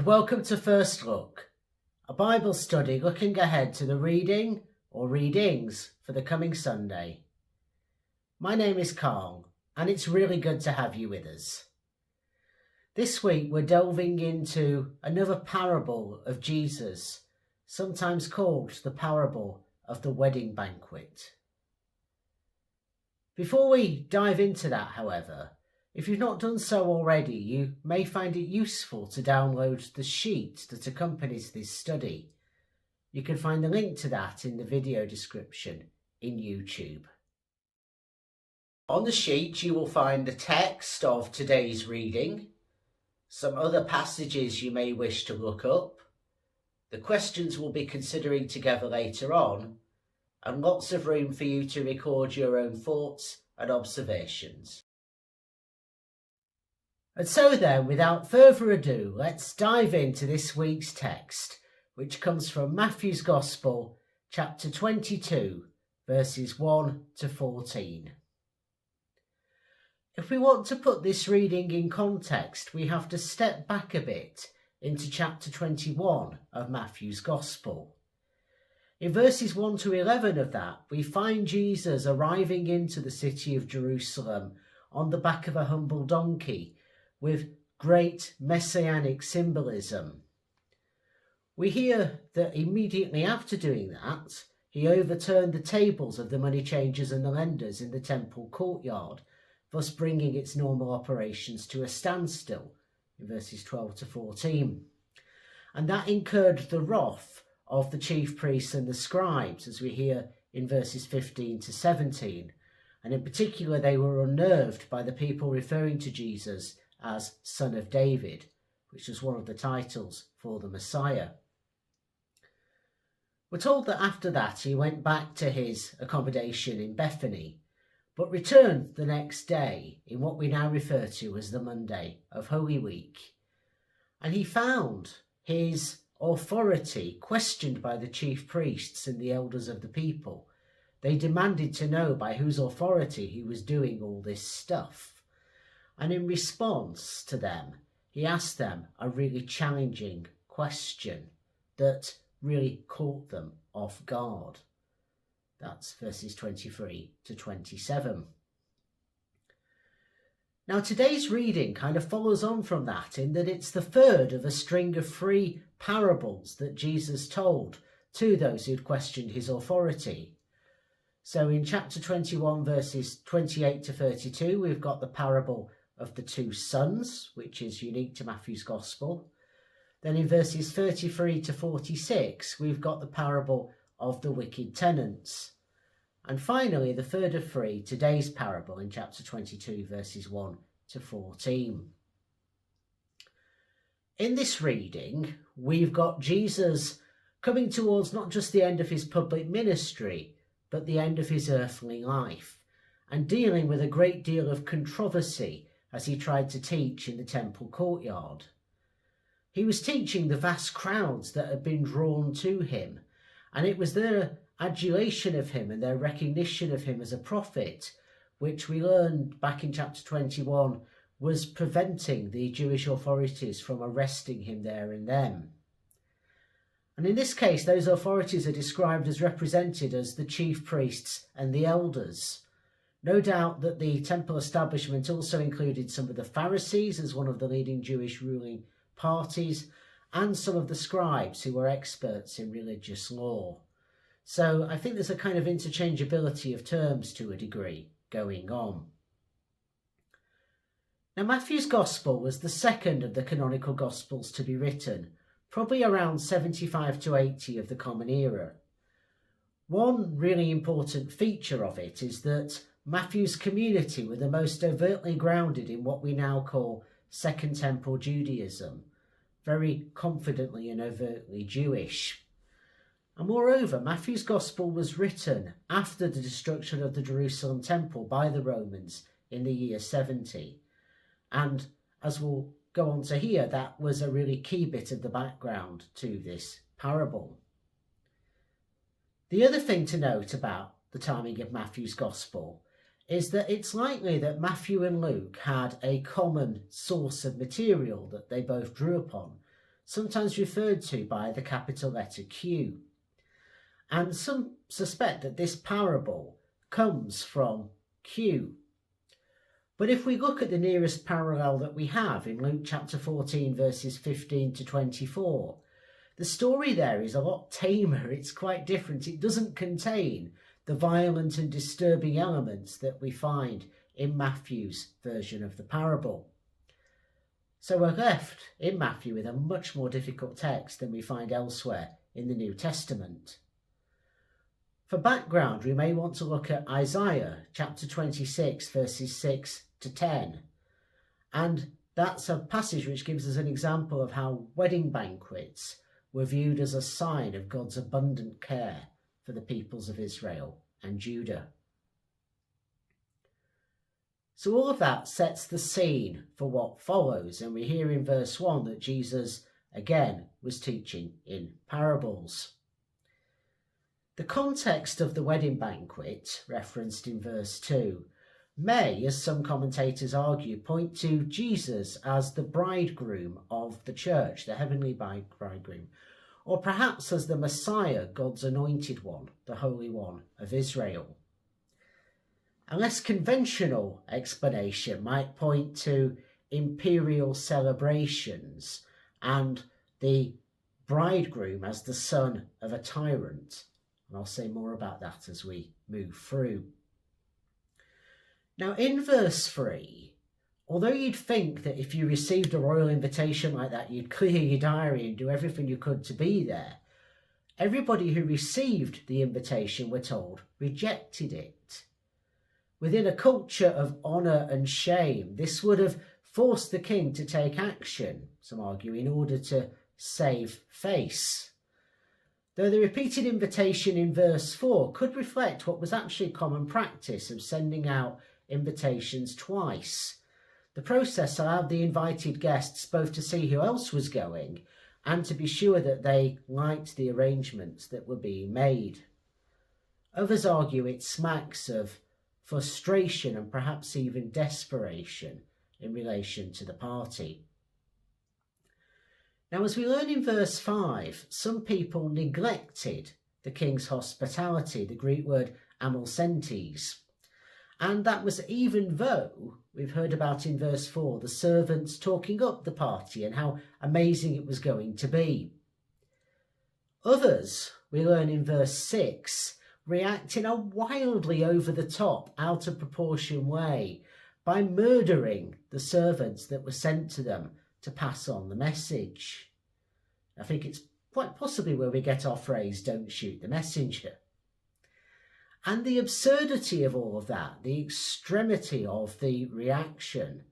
welcome to First Look, a Bible study looking ahead to the reading or readings for the coming Sunday. My name is Carl, and it's really good to have you with us. This week we're delving into another parable of Jesus, sometimes called the parable of the Wedding Banquet. Before we dive into that, however, if you've not done so already, you may find it useful to download the sheet that accompanies this study. You can find the link to that in the video description in YouTube. On the sheet you will find the text of today's reading, some other passages you may wish to look up, the questions we'll be considering together later on, and lots of room for you to record your own thoughts and observations. And so then, without further ado, let's dive into this week's text, which comes from Matthew's Gospel, chapter 22, verses 1 to 14. If we want to put this reading in context, we have to step back a bit into chapter 21 of Matthew's Gospel. In verses 1 to 11 of that, we find Jesus arriving into the city of Jerusalem on the back of a humble donkey, with great messianic symbolism. We hear that immediately after doing that, he overturned the tables of the money changers and the lenders in the temple courtyard, thus bringing its normal operations to a standstill, in verses 12 to 14. And that incurred the wrath of the chief priests and the scribes, as we hear in verses 15 to 17. And in particular, they were unnerved by the people referring to Jesus as Son of David, which was one of the titles for the Messiah. We're told that after that he went back to his accommodation in Bethany, but returned the next day in what we now refer to as the Monday of Holy Week. And he found his authority questioned by the chief priests and the elders of the people. They demanded to know by whose authority he was doing all this stuff. And in response to them, he asked them a really challenging question that really caught them off guard. That's verses 23 to 27. Now today's reading kind of follows on from that in that it's the third of a string of 3 parables that Jesus told to those who'd questioned his authority. So in chapter 21 verses 28 to 32 we've got the parable of the 2 sons, which is unique to Matthew's Gospel. Then in verses 33 to 46, we've got the parable of the wicked tenants. And finally, the third of 3, today's parable in chapter 22, verses 1 to 14. In this reading, we've got Jesus coming towards not just the end of his public ministry, but the end of his earthly life, and dealing with a great deal of controversy as he tried to teach in the temple courtyard. He was teaching the vast crowds that had been drawn to him, and it was their adulation of him and their recognition of him as a prophet, which we learned back in chapter 21 was preventing the Jewish authorities from arresting him there and then. And in this case, those authorities are described as represented as the chief priests and the elders. No doubt that the temple establishment also included some of the Pharisees as one of the leading Jewish ruling parties, and some of the scribes who were experts in religious law. So I think there's a kind of interchangeability of terms to a degree going on. Now Matthew's Gospel was the second of the canonical Gospels to be written, probably around 75 to 80 of the Common Era. One really important feature of it is that Matthew's community were the most overtly grounded in what we now call Second Temple Judaism, very confidently and overtly Jewish. And moreover, Matthew's Gospel was written after the destruction of the Jerusalem temple by the Romans in the year 70. And as we'll go on to hear, that was a really key bit of the background to this parable. The other thing to note about the timing of Matthew's Gospel is that it's likely that Matthew and Luke had a common source of material that they both drew upon. sometimes referred to by the capital letter Q. And some suspect that this parable comes from Q. But if we look at the nearest parallel that we have in Luke chapter 14, verses 15 to 24, the story there is a lot tamer. It's quite different. It doesn't contain the violent and disturbing elements that we find in Matthew's version of the parable. So we're left in Matthew with a much more difficult text than we find elsewhere in the New Testament. For background, we may want to look at Isaiah chapter 26, verses 6 to 10. And that's a passage which gives us an example of how wedding banquets were viewed as a sign of God's abundant care for the peoples of Israel and Judah. So all of that sets the scene for what follows, and we hear in verse 1 that Jesus again was teaching in parables. The context of the wedding banquet, referenced in verse 2, may, as some commentators argue, point to Jesus as the bridegroom of the church, the heavenly bridegroom, or perhaps as the Messiah, God's anointed one, the Holy One of Israel. A less conventional explanation might point to imperial celebrations and the bridegroom as the son of a tyrant. And I'll say more about that as we move through. Now, in verse 3, although you'd think that if you received a royal invitation like that, you'd clear your diary and do everything you could to be there, everybody who received the invitation, we're told, rejected it. Within a culture of honour and shame, this would have forced the king to take action, some argue, in order to save face. Though the repeated invitation in verse 4 could reflect what was actually common practice of sending out invitations twice. The process allowed the invited guests both to see who else was going and to be sure that they liked the arrangements that were being made. Others argue it smacks of frustration and perhaps even desperation in relation to the party. Now, as we learn in verse 5, some people neglected the king's hospitality, the Greek word amolsentes. And that was even though we've heard about in verse 4 the servants talking up the party and how amazing it was going to be. Others, we learn in verse 6, react in a wildly over-the-top, out-of-proportion way by murdering the servants that were sent to them to pass on the message. I think it's quite possibly where we get our phrase, "don't shoot the messenger." And the absurdity of all of that, the extremity of the reaction,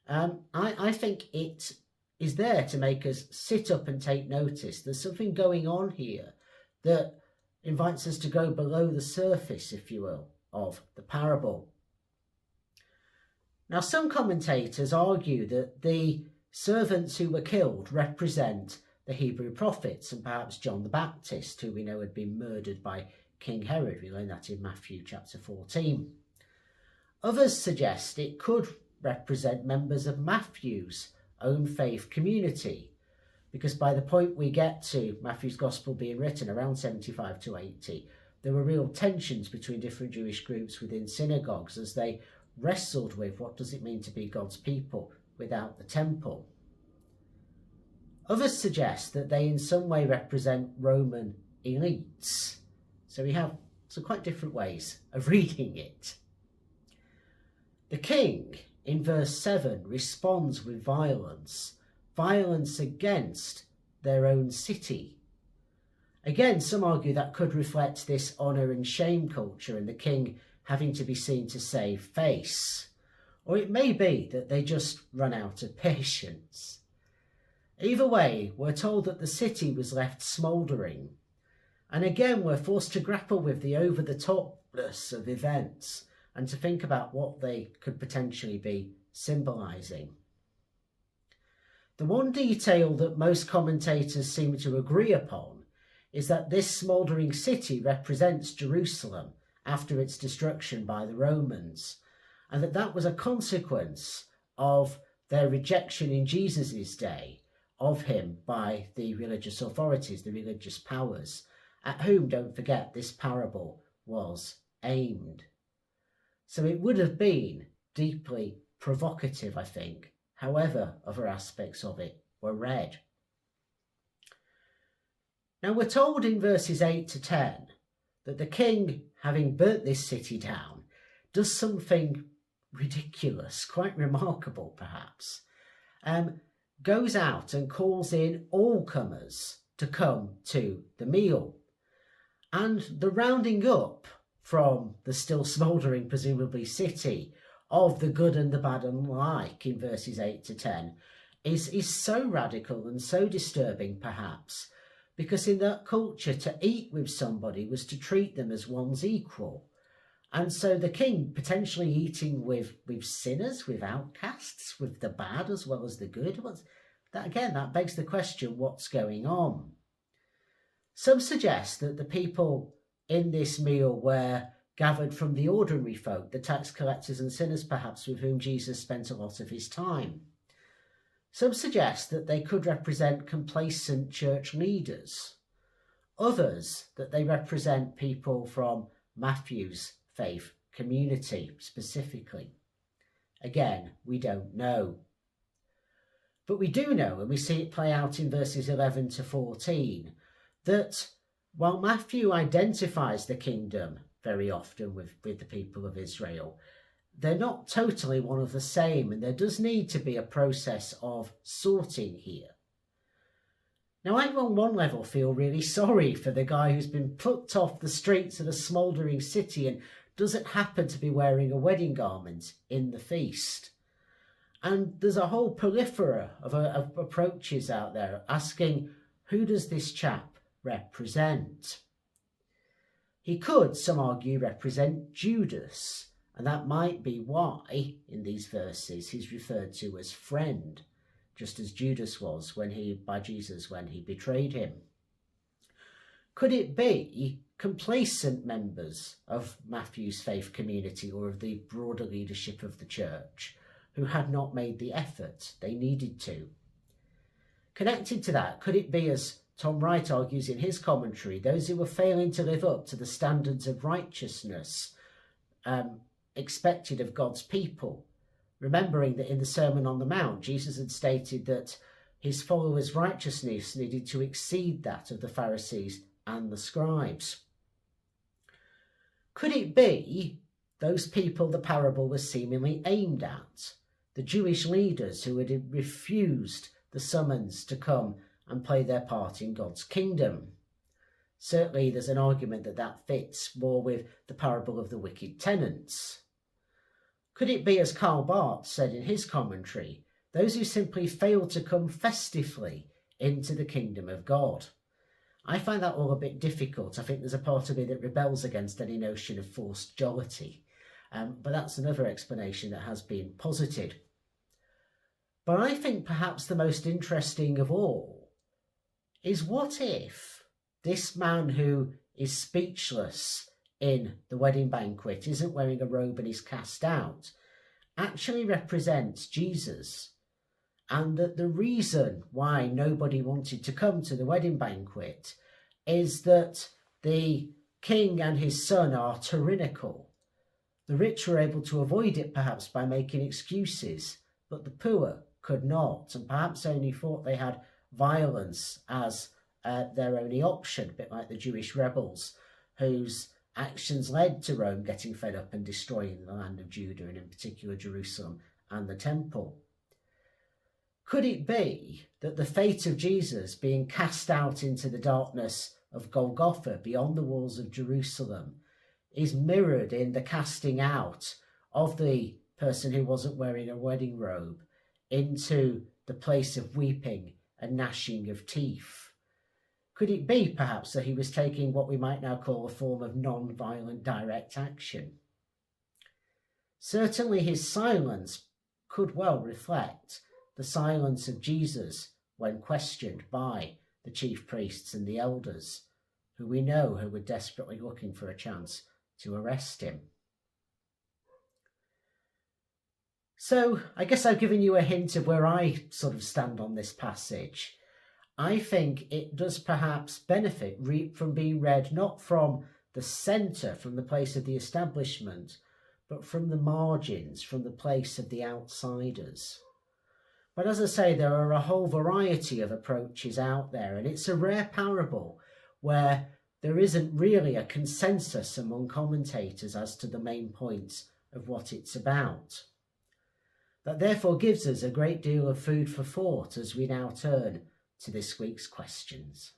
I think it is there to make us sit up and take notice. There's something going on here that invites us to go below the surface, if you will, of the parable. Now, some commentators argue that the servants who were killed represent the Hebrew prophets and perhaps John the Baptist, who we know had been murdered by King Herod. We learn that in Matthew chapter 14. Others suggest it could represent members of Matthew's own faith community, because by the point we get to Matthew's Gospel being written, around 75 to 80, there were real tensions between different Jewish groups within synagogues as they wrestled with what does it mean to be God's people without the temple. Others suggest that they in some way represent Roman elites. So we have some quite different ways of reading it. The king, in verse 7, responds with violence against their own city. Again, some argue that could reflect this honour and shame culture and the king having to be seen to save face. Or it may be that they just run out of patience. Either way, we're told that the city was left smouldering. And again, we're forced to grapple with the over-the-topness of events and to think about what they could potentially be symbolising. The one detail that most commentators seem to agree upon is that this smouldering city represents Jerusalem after its destruction by the Romans, and that was a consequence of their rejection in Jesus' day of him by the religious authorities, the religious powers, at whom, don't forget, this parable was aimed. So it would have been deeply provocative, I think, however other aspects of it were read. Now we're told in verses 8 to 10 that the king, having burnt this city down, does something ridiculous, quite remarkable perhaps, goes out and calls in all comers to come to the meal. And the rounding up from the still smouldering, presumably, city of the good and the bad and like in verses 8 to 10 is so radical and so disturbing perhaps, because in that culture to eat with somebody was to treat them as one's equal. And so the king potentially eating with sinners, with outcasts, with the bad as well as the good. That begs the question, what's going on? Some suggest that the people in this meal were gathered from the ordinary folk, the tax collectors and sinners perhaps, with whom Jesus spent a lot of his time. Some suggest that they could represent complacent church leaders. Others that they represent people from Matthew's faith community specifically. Again, we don't know. But we do know, and we see it play out in verses 11 to 14, that while Matthew identifies the kingdom very often with the people of Israel, they're not totally one of the same, and there does need to be a process of sorting here. Now, I on one level feel really sorry for the guy who's been plucked off the streets of a smouldering city and doesn't happen to be wearing a wedding garment in the feast. And there's a whole plethora of approaches out there asking, who does this chap represent? He could, some argue, represent Judas, and that might be why, in these verses, he's referred to as friend, just as Judas was by Jesus when he betrayed him. Could it be complacent members of Matthew's faith community or of the broader leadership of the church who had not made the effort they needed to? Connected to that, could it be, as Tom Wright argues in his commentary, those who were failing to live up to the standards of righteousness expected of God's people, remembering that in the Sermon on the Mount, Jesus had stated that his followers' righteousness needed to exceed that of the Pharisees and the scribes. Could it be those people the parable was seemingly aimed at, the Jewish leaders who had refused the summons to come and play their part in God's kingdom? Certainly there's an argument that fits more with the parable of the wicked tenants. Could it be, as Karl Barth said in his commentary, those who simply fail to come festively into the kingdom of God? I find that all a bit difficult. I think there's a part of me that rebels against any notion of forced jollity. But that's another explanation that has been posited. But I think perhaps the most interesting of all is, what if this man who is speechless in the wedding banquet, isn't wearing a robe and is cast out, actually represents Jesus, and that the reason why nobody wanted to come to the wedding banquet is that the king and his son are tyrannical. The rich were able to avoid it perhaps by making excuses, but the poor could not, and perhaps only thought they had violence as their only option, a bit like the Jewish rebels whose actions led to Rome getting fed up and destroying the land of Judah, and in particular Jerusalem and the temple. Could it be that the fate of Jesus being cast out into the darkness of Golgotha beyond the walls of Jerusalem is mirrored in the casting out of the person who wasn't wearing a wedding robe into the place of weeping and gnashing of teeth? Could it be perhaps that he was taking what we might now call a form of non-violent direct action? Certainly his silence could well reflect the silence of Jesus when questioned by the chief priests and the elders, who we know who were desperately looking for a chance to arrest him. So I guess I've given you a hint of where I sort of stand on this passage. I think it does perhaps benefit from being read not from the centre, from the place of the establishment, but from the margins, from the place of the outsiders. But as I say, there are a whole variety of approaches out there, and it's a rare parable where there isn't really a consensus among commentators as to the main points of what it's about. That therefore gives us a great deal of food for thought as we now turn to this week's questions.